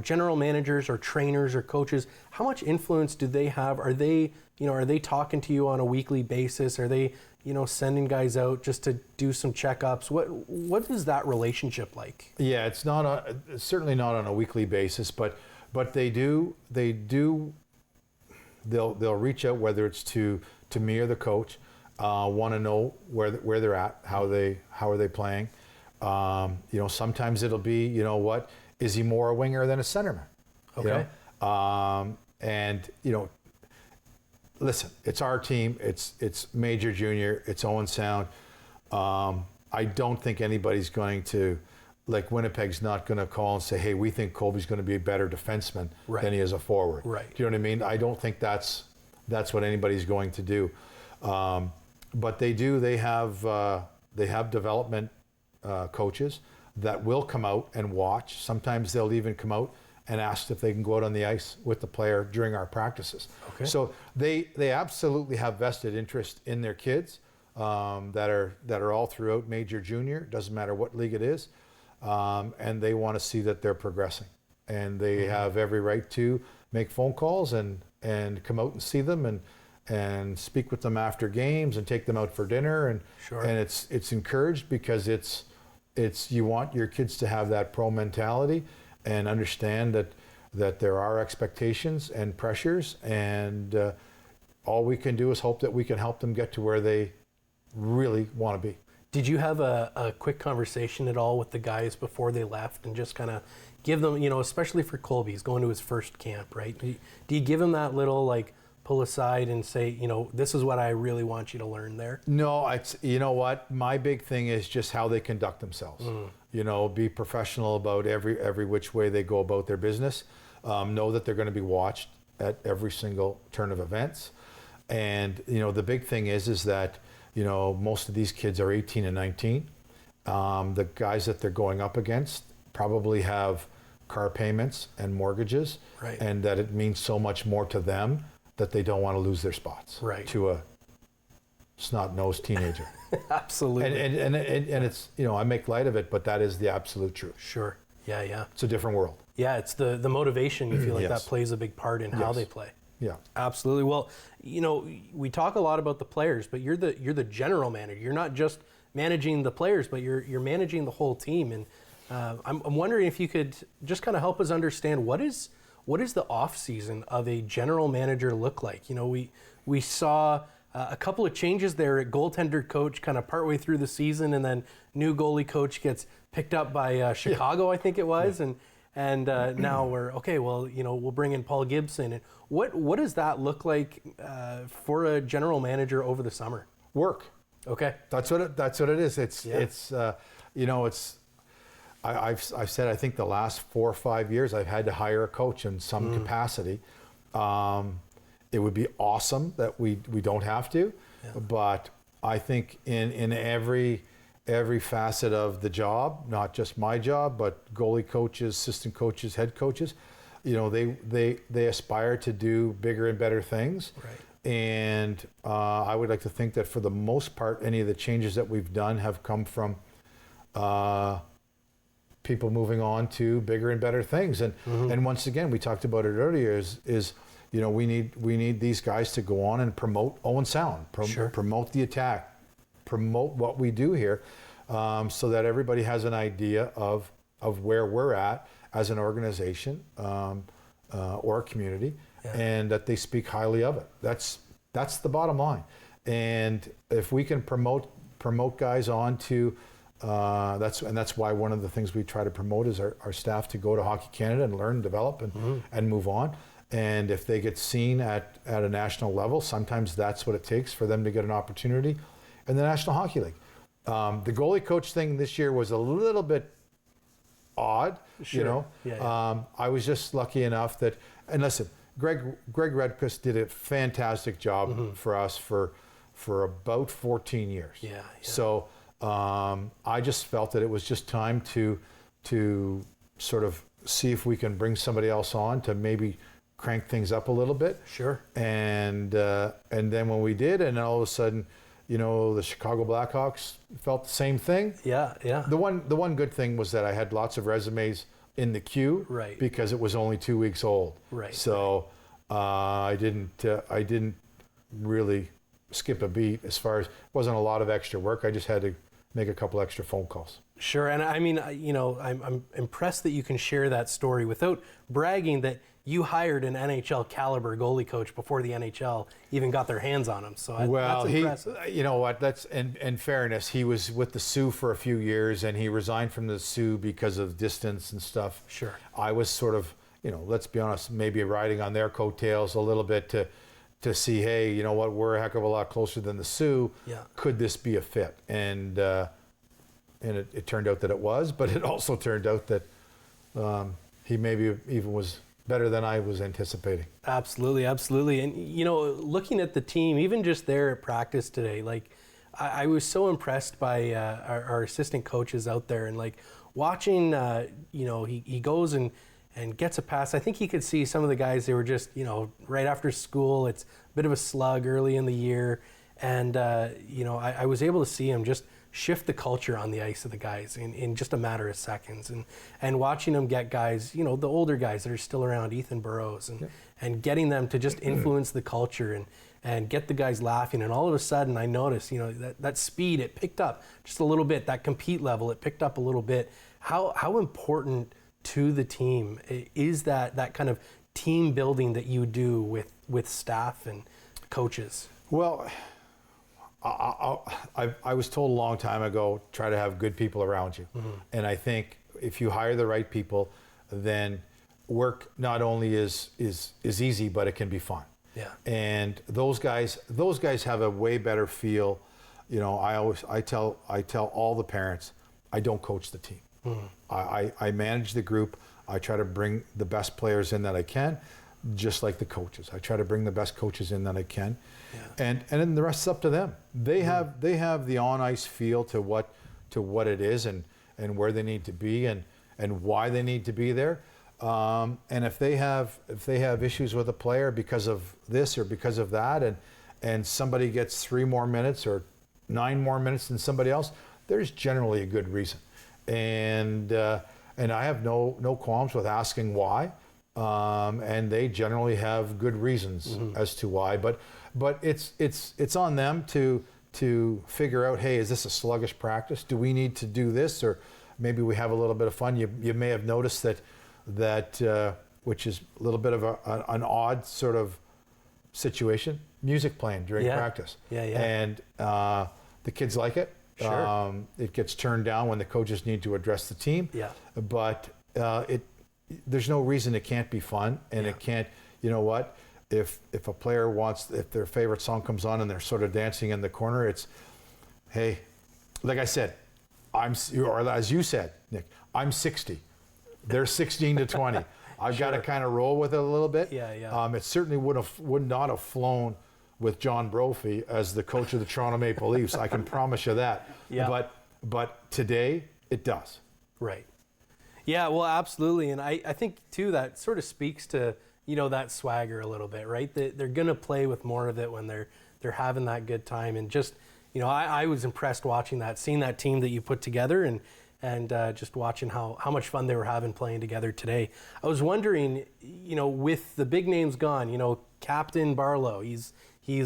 [SPEAKER 2] general managers or trainers or coaches, how much influence do they have? Are they talking to you on a weekly basis? Are they, sending guys out just to do some checkups? What is that relationship like?
[SPEAKER 1] Yeah, it's certainly not on a weekly basis, but they'll reach out, whether it's to me or the coach, want to know where they're at, how are they playing. Sometimes it'll be, is he more a winger than a centerman?
[SPEAKER 2] Okay.
[SPEAKER 1] Listen, it's our team. It's major, junior. It's Owen Sound. I don't think anybody's going to, like Winnipeg's not going to call and say, hey, we think Colby's going to be a better defenseman than he is a forward.
[SPEAKER 2] Right.
[SPEAKER 1] Do you know what I mean? I don't think that's what anybody's going to do. But they do. They have development coaches that will come out and watch. Sometimes they'll even come out and ask if they can go out on the ice with the player during our practices.
[SPEAKER 2] Okay.
[SPEAKER 1] So they absolutely have vested interest in their kids that are all throughout major, junior, doesn't matter what league it is, and they want to see that they're progressing. And they have every right to make phone calls and come out and see them and speak with them after games and take them out for dinner. And
[SPEAKER 2] Sure.
[SPEAKER 1] And it's encouraged because it's you want your kids to have that pro mentality and understand that there are expectations and pressures, and all we can do is hope that we can help them get to where they really want to be.
[SPEAKER 2] Did you have a quick conversation at all with the guys before they left and just kind of give them, especially for Colby, he's going to his first camp, right? Do you give him that little pull aside and say, this is what I really want you to learn there?
[SPEAKER 1] No, you know what? My big thing is just how they conduct themselves. Be professional about every which way they go about their business. Know that they're going to be watched at every single turn of events. And, the big thing is that, most of these kids are 18 and 19. The guys that they're going up against probably have car payments and mortgages.
[SPEAKER 2] Right.
[SPEAKER 1] And that it means so much more to them that they don't want to lose their spots to a snot-nosed teenager.
[SPEAKER 2] Absolutely.
[SPEAKER 1] And it's, I make light of it, but that is the absolute truth.
[SPEAKER 2] Sure. Yeah.
[SPEAKER 1] It's a different world.
[SPEAKER 2] Yeah, it's the motivation. You feel like
[SPEAKER 1] Yes.
[SPEAKER 2] that plays a big part in how they play.
[SPEAKER 1] Yeah.
[SPEAKER 2] Absolutely. Well, we talk a lot about the players, but you're the general manager. You're not just managing the players, but you're managing the whole team. And I'm wondering if you could just kind of help us understand what is the off season of a general manager look like? We saw a couple of changes there at goaltender coach kind of partway through the season, and then new goalie coach gets picked up by Chicago, I think it was, and now we're okay. Well, we'll bring in Paul Gibson. And what does that look like for a general manager over the summer?
[SPEAKER 1] Work.
[SPEAKER 2] Okay.
[SPEAKER 1] That's what it is. I've said I think the last 4 or 5 years I've had to hire a coach in some capacity. It would be awesome that we don't have to, but I think in every facet of the job, not just my job, but goalie coaches, assistant coaches, head coaches, they aspire to do bigger and better things.
[SPEAKER 2] Right.
[SPEAKER 1] And I would like to think that for the most part, any of the changes that we've done have come from people moving on to bigger and better things. And once again, we talked about it earlier, is we need these guys to go on and promote Owen Sound, promote the attack, promote what we do here, so that everybody has an idea of where we're at as an organization or a community, and that they speak highly of it. That's the bottom line. And if we can promote guys on to that's why one of the things we try to promote is our staff to go to Hockey Canada and learn, develop, and move on. And if they get seen at a national level, sometimes that's what it takes for them to get an opportunity in the National Hockey League. The goalie coach thing this year was a little bit odd,
[SPEAKER 2] Sure.
[SPEAKER 1] I was just lucky enough that, and listen, Greg Redquist did a fantastic job for us for about 14 years.
[SPEAKER 2] Yeah.
[SPEAKER 1] So I just felt that it was just time to sort of see if we can bring somebody else on to maybe crank things up a little bit.
[SPEAKER 2] Sure.
[SPEAKER 1] And then when we did, and all of a sudden, the Chicago Blackhawks felt the same thing.
[SPEAKER 2] Yeah.
[SPEAKER 1] The one good thing was that I had lots of resumes in the queue,
[SPEAKER 2] Right.
[SPEAKER 1] because it was only 2 weeks old.
[SPEAKER 2] Right.
[SPEAKER 1] So I didn't really skip a beat as far as, it wasn't a lot of extra work. I just had to make a couple extra phone calls.
[SPEAKER 2] Sure, and I mean, I'm impressed that you can share that story without bragging that you hired an NHL caliber goalie coach before the NHL even got their hands on him. So
[SPEAKER 1] Well,
[SPEAKER 2] that's impressive.
[SPEAKER 1] you know what? That's in fairness, he was with the Sioux for a few years, and he resigned from the Sioux because of distance and stuff.
[SPEAKER 2] Sure.
[SPEAKER 1] I was sort of, let's be honest, maybe riding on their coattails a little bit to see, hey, you know what? We're a heck of a lot closer than the Sioux.
[SPEAKER 2] Yeah.
[SPEAKER 1] Could this be a fit? And it turned out that it was, but it also turned out that he maybe even was better than I was anticipating.
[SPEAKER 2] Absolutely, absolutely. And, looking at the team, even just there at practice today, like, I was so impressed by our assistant coaches out there, and, like, watching, he goes and gets a pass. I think he could see some of the guys, they were just, right after school. It's a bit of a slug early in the year. And, I was able to see him just shift the culture on the ice of the guys in just a matter of seconds, and watching them get guys, the older guys that are still around, Ethan Burrows, and getting them to just influence the culture and get the guys laughing. And all of a sudden I noticed, that speed, it picked up just a little bit, that compete level, it picked up a little bit. How important to the team is that kind of team building that you do with staff and coaches?
[SPEAKER 1] Well, I was told a long time ago, try to have good people around you. Mm-hmm. And I think if you hire the right people, then work not only is easy, but it can be fun.
[SPEAKER 2] Yeah.
[SPEAKER 1] And those guys have a way better feel. I tell all the parents, I don't coach the team. Mm-hmm. I manage the group. I try to bring the best players in that I can, just like the coaches. I try to bring the best coaches in that I can. Yeah. And then the rest is up to them. They have the on ice feel to what it is and where they need to be and why they need to be there. And if they have issues with a player because of this or because of that, and somebody gets 3 more minutes or 9 more minutes than somebody else, there's generally a good reason. And I have no qualms with asking why. And they generally have good reasons as to why, but it's on them to figure out, hey, is this a sluggish practice? Do we need to do this, or maybe we have a little bit of fun? You may have noticed that which is a little bit of an odd sort of situation, music playing during practice.
[SPEAKER 2] Yeah.
[SPEAKER 1] And the kids like it.
[SPEAKER 2] Sure.
[SPEAKER 1] It gets turned down when the coaches need to address the team.
[SPEAKER 2] Yeah.
[SPEAKER 1] But there's no reason it can't be fun, and it can't. You know what? If a player if their favorite song comes on and they're sort of dancing in the corner, it's, hey, like I said, or as you said, Nick, I'm 60. They're 16 to 20. I've got to kind of roll with it a little bit.
[SPEAKER 2] Yeah.
[SPEAKER 1] It certainly would not have flown with John Brophy as the coach of the Toronto Maple Leafs. I can promise you that.
[SPEAKER 2] Yeah.
[SPEAKER 1] But today it does.
[SPEAKER 2] Right. Yeah, well, absolutely. And I think, too, that sort of speaks to, that swagger a little bit, right? They're going to play with more of it when they're having that good time. And just, I was impressed watching that, seeing that team that you put together and just watching how much fun they were having playing together today. I was wondering, with the big names gone, Captain Barlow, he's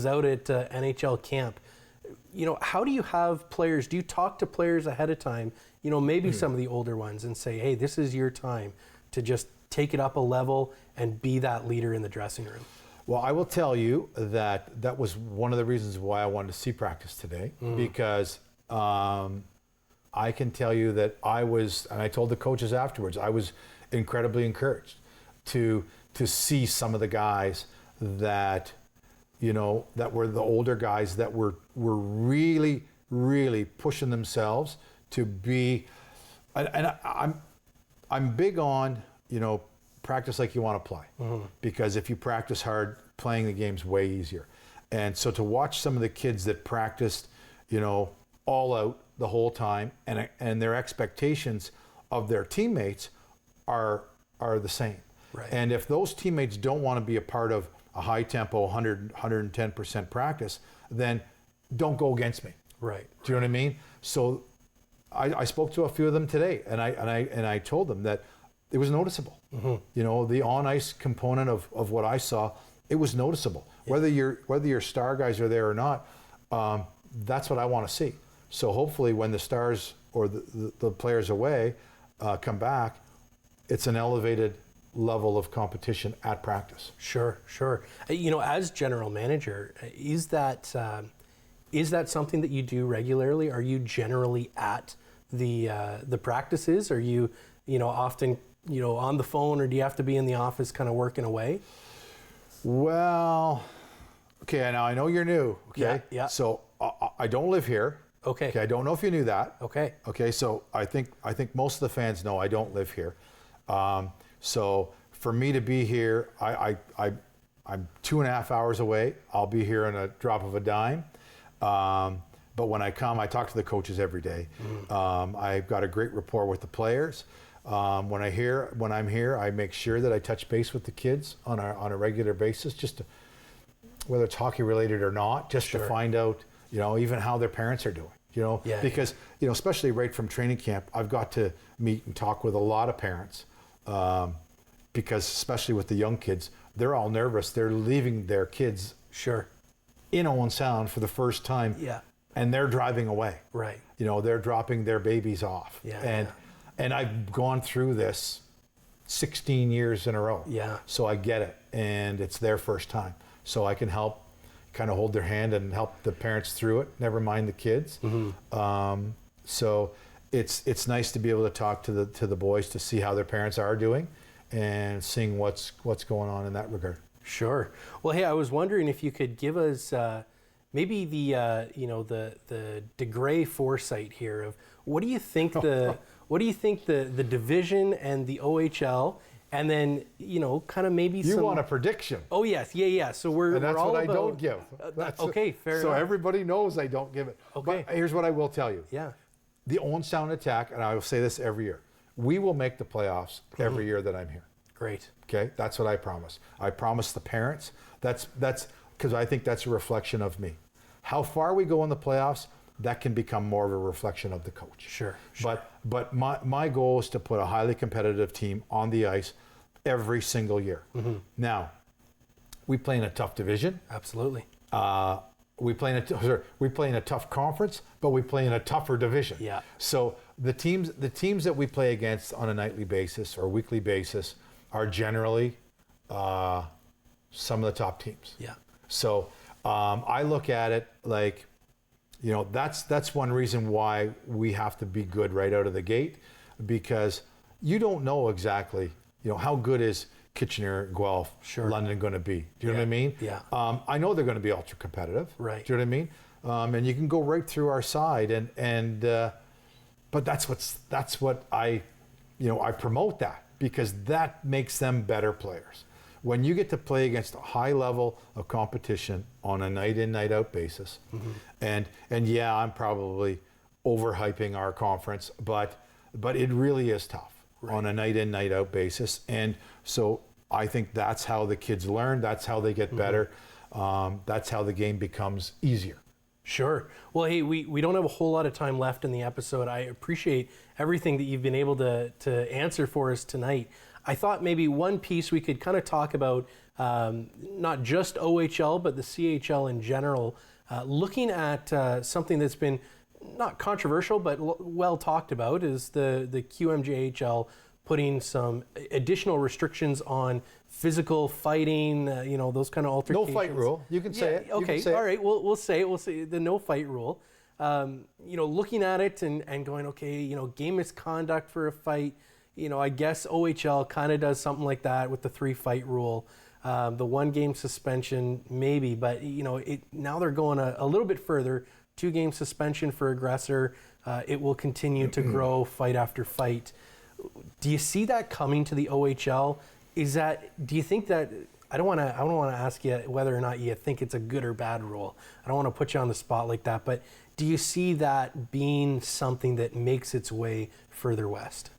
[SPEAKER 2] out at NHL camp. How do you have players, do you talk to players ahead of time, maybe some of the older ones, and say, hey, this is your time to just take it up a level and be that leader in the dressing room?
[SPEAKER 1] Well, I will tell you that was one of the reasons why I wanted to see practice today, because I can tell you that I was, and I told the coaches afterwards, I was incredibly encouraged to see some of the guys that, that were the older guys that were really, really pushing themselves to be, and I'm big on, practice like you want to play, because if you practice hard, playing the game's way easier. And so to watch some of the kids that practiced, all out the whole time, and their expectations of their teammates are the same.
[SPEAKER 2] Right.
[SPEAKER 1] And if those teammates don't want to be a part of a high tempo 110% practice, then don't go against me.
[SPEAKER 2] Right.
[SPEAKER 1] Do you know what I mean? So I spoke to a few of them today, and I told them that it was noticeable. You know, the on ice component of what I saw, it was noticeable. Whether your star guys are there or not, that's what I want to see. So hopefully when the stars or the players away come back, it's an elevated level of competition at practice.
[SPEAKER 2] Sure. You know, as general manager, is that something that you do regularly? Are you generally at the practices? Are you often on the phone, or do you have to be in the office kind of working away?
[SPEAKER 1] Well, okay, now I know you're new, okay?
[SPEAKER 2] Yeah.
[SPEAKER 1] So I don't live here.
[SPEAKER 2] Okay.
[SPEAKER 1] I don't know if you knew that.
[SPEAKER 2] Okay.
[SPEAKER 1] Okay, so I think most of the fans know I don't live here. So for me to be here, I'm 2.5 hours away. I'll be here in a drop of a dime. But when I come, I talk to the coaches every day. I've got a great rapport with the players. When I'm here, I make sure that I touch base with the kids on a regular basis, just to, whether it's hockey related or not, just to find out, even how their parents are doing. Because especially right from training camp, I've got to meet and talk with a lot of parents, because especially with the young kids, they're all nervous. They're leaving their kids in Owen Sound for the first time, and they're driving away.
[SPEAKER 2] Right.
[SPEAKER 1] They're dropping their babies off. And I've gone through this 16 years in a row.
[SPEAKER 2] Yeah.
[SPEAKER 1] So I get it, and it's their first time. So I can help kind of hold their hand and help the parents through it, never mind the kids. So it's nice to be able to talk to the boys to see how their parents are doing and seeing what's going on in that regard. Sure.
[SPEAKER 2] Well, hey, I was wondering if you could give us maybe the DeGray foresight here of what do you think the division and the OHL, and then kind of maybe
[SPEAKER 1] you want a prediction.
[SPEAKER 2] Oh yes, yeah. So we're
[SPEAKER 1] and that's
[SPEAKER 2] we're all
[SPEAKER 1] what
[SPEAKER 2] about,
[SPEAKER 1] I don't give.
[SPEAKER 2] Okay, fair enough.
[SPEAKER 1] So everybody knows I don't give it.
[SPEAKER 2] Okay.
[SPEAKER 1] But here's what I will tell you.
[SPEAKER 2] Yeah.
[SPEAKER 1] The Owen Sound Attack, and I will say this every year, we will make the playoffs every year that I'm here.
[SPEAKER 2] Great.
[SPEAKER 1] Okay, that's what I promise. I promise the parents. That's because I think that's a reflection of me. How far we go in the playoffs, that can become more of a reflection of the coach.
[SPEAKER 2] Sure.
[SPEAKER 1] But my goal is to put a highly competitive team on the ice every single year. Now, we play in a tough division.
[SPEAKER 2] Absolutely.
[SPEAKER 1] We play in a tough conference, but we play in a tougher division.
[SPEAKER 2] Yeah.
[SPEAKER 1] So the teams that we play against on a nightly basis or weekly basis are generally some of the top teams.
[SPEAKER 2] Yeah.
[SPEAKER 1] So I look at it like, that's one reason why we have to be good right out of the gate, because you don't know exactly, how good is Kitchener, Guelph, London going to be. Do you know what I mean?
[SPEAKER 2] Yeah.
[SPEAKER 1] I know they're going to be ultra competitive.
[SPEAKER 2] Right.
[SPEAKER 1] Do you know what I mean? And you can go right through our side, but that's what I promote that, because that makes them better players. When you get to play against a high level of competition on a night in, night out basis, and yeah, I'm probably overhyping our conference, but it really is tough on a night in, night out basis. And so I think that's how the kids learn, that's how they get better, that's how the game becomes easier.
[SPEAKER 2] Sure. Well, hey, we don't have a whole lot of time left in the episode. I appreciate everything that you've been able to answer for us tonight. I thought maybe one piece we could kind of talk about, not just OHL, but the CHL in general, looking at something that's been not controversial, but well talked about, is the QMJHL putting some additional restrictions on physical fighting, those kind of altercations.
[SPEAKER 1] No fight rule. You can say it.
[SPEAKER 2] Okay. All right. We'll say the no fight rule. Looking at it and going, okay, game misconduct for a fight. I guess OHL kind of does something like that with the 3-fight rule. The 1-game suspension, maybe, but now they're going a little bit further. 2-game suspension for aggressor. It will continue to grow fight after fight. Do you see that coming to the OHL? Do you think that, I don't want to ask you whether or not you think it's a good or bad rule. I don't want to put you on the spot like that, but do you see that being something that makes its way further west?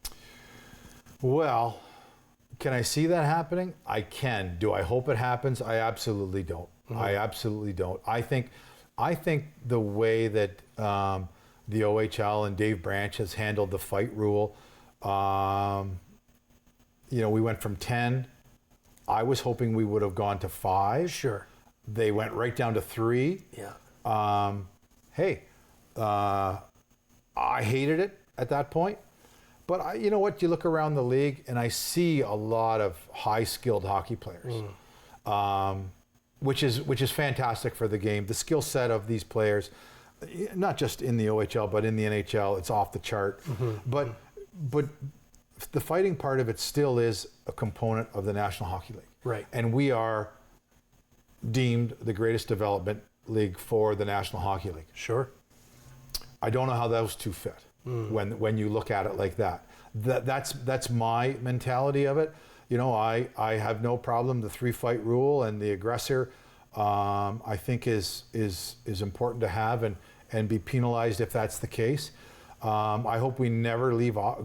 [SPEAKER 1] Well, can I see that happening? I can. Do I hope it happens? I absolutely don't. I absolutely don't. I think the way that the OHL and Dave Branch has handled the fight rule, we went from 10. I was hoping we would have gone to 5.
[SPEAKER 2] Sure.
[SPEAKER 1] They went right down to 3.
[SPEAKER 2] Yeah.
[SPEAKER 1] I hated it at that point. But you know what? You look around the league, and I see a lot of high-skilled hockey players, which is fantastic for the game. The skill set of these players, not just in the OHL, but in the NHL, it's off the chart. But the fighting part of it still is a component of the National Hockey League.
[SPEAKER 2] Right.
[SPEAKER 1] And we are deemed the greatest development league for the National Hockey League.
[SPEAKER 2] Sure.
[SPEAKER 1] I don't know how those two fit when you look at it like that. That's my mentality of it. I have no problem. The 3-fight rule and the aggressor, I think is important to have and be penalized if that's the case. I hope we never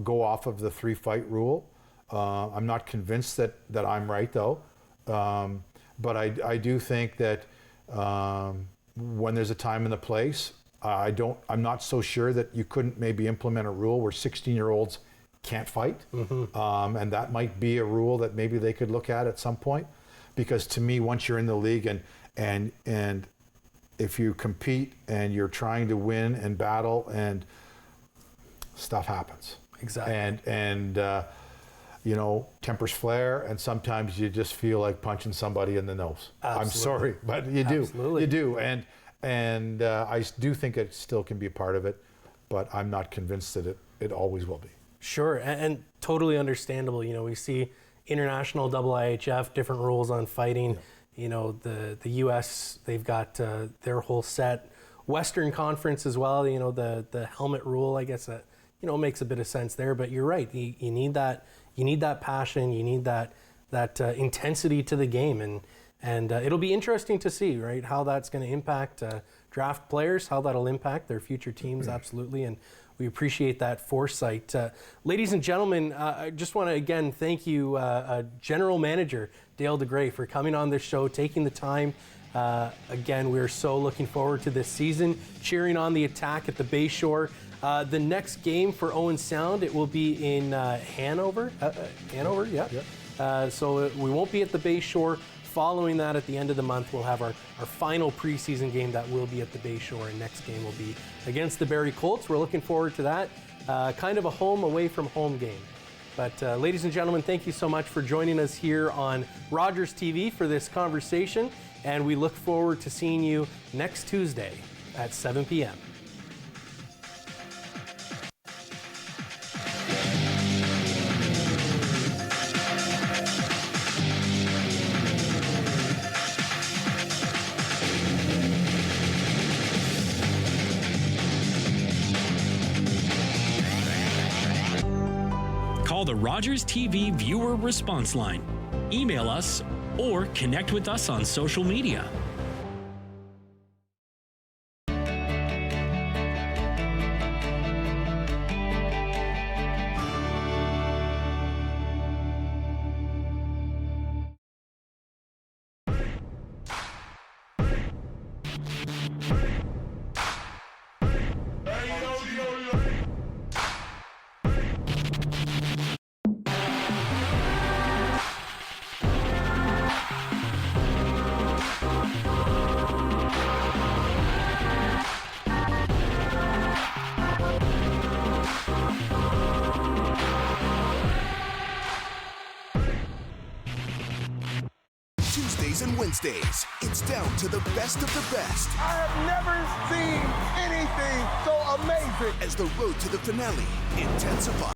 [SPEAKER 1] go off of the 3-fight rule. I'm not convinced that I'm right though, but I do think that when there's a time and a place, I'm not so sure that you couldn't maybe implement a rule where 16-year-olds can't fight, and that might be a rule that maybe they could look at some point, because to me, once you're in the league and if you compete and you're trying to win and battle, and stuff happens.
[SPEAKER 2] Exactly.
[SPEAKER 1] And tempers flare, and sometimes you just feel like punching somebody in the nose.
[SPEAKER 2] Absolutely.
[SPEAKER 1] I'm sorry, but you do.
[SPEAKER 2] Absolutely.
[SPEAKER 1] You do. And I do think it still can be a part of it, but I'm not convinced that it always will be.
[SPEAKER 2] Sure, and totally understandable. We see international IIHF, different rules on fighting. Yeah. The U.S., they've got their whole set. Western Conference as well, the helmet rule, I guess that, makes a bit of sense there. But you're right, you need that passion, you need that intensity to the game. And it'll be interesting to see, right, how that's going to impact draft players, how that'll impact their future teams, absolutely. And we appreciate that foresight. Ladies and gentlemen, I just want to again thank you, General Manager Dale DeGray, for coming on this show, taking the time. Again, we're so looking forward to this season, cheering on the attack at the Bayshore. The next game for Owen Sound, it will be in Hanover. Hanover, yeah. So we won't be at the Bayshore. Following that, at the end of the month, we'll have our final preseason game that will be at the Bayshore, and next game will be against the Barrie Colts. We're looking forward to that. Kind of a home away from home game. But ladies and gentlemen, thank you so much for joining us here on Rogers TV for this conversation, and we look forward to seeing you next Tuesday at 7 p.m.
[SPEAKER 7] Call the Rogers TV viewer response line, email us, or connect with us on social media.
[SPEAKER 8] Tuesdays and Wednesdays, it's down to the best of the best.
[SPEAKER 9] I have never seen anything so amazing.
[SPEAKER 8] As the road to the finale intensifies.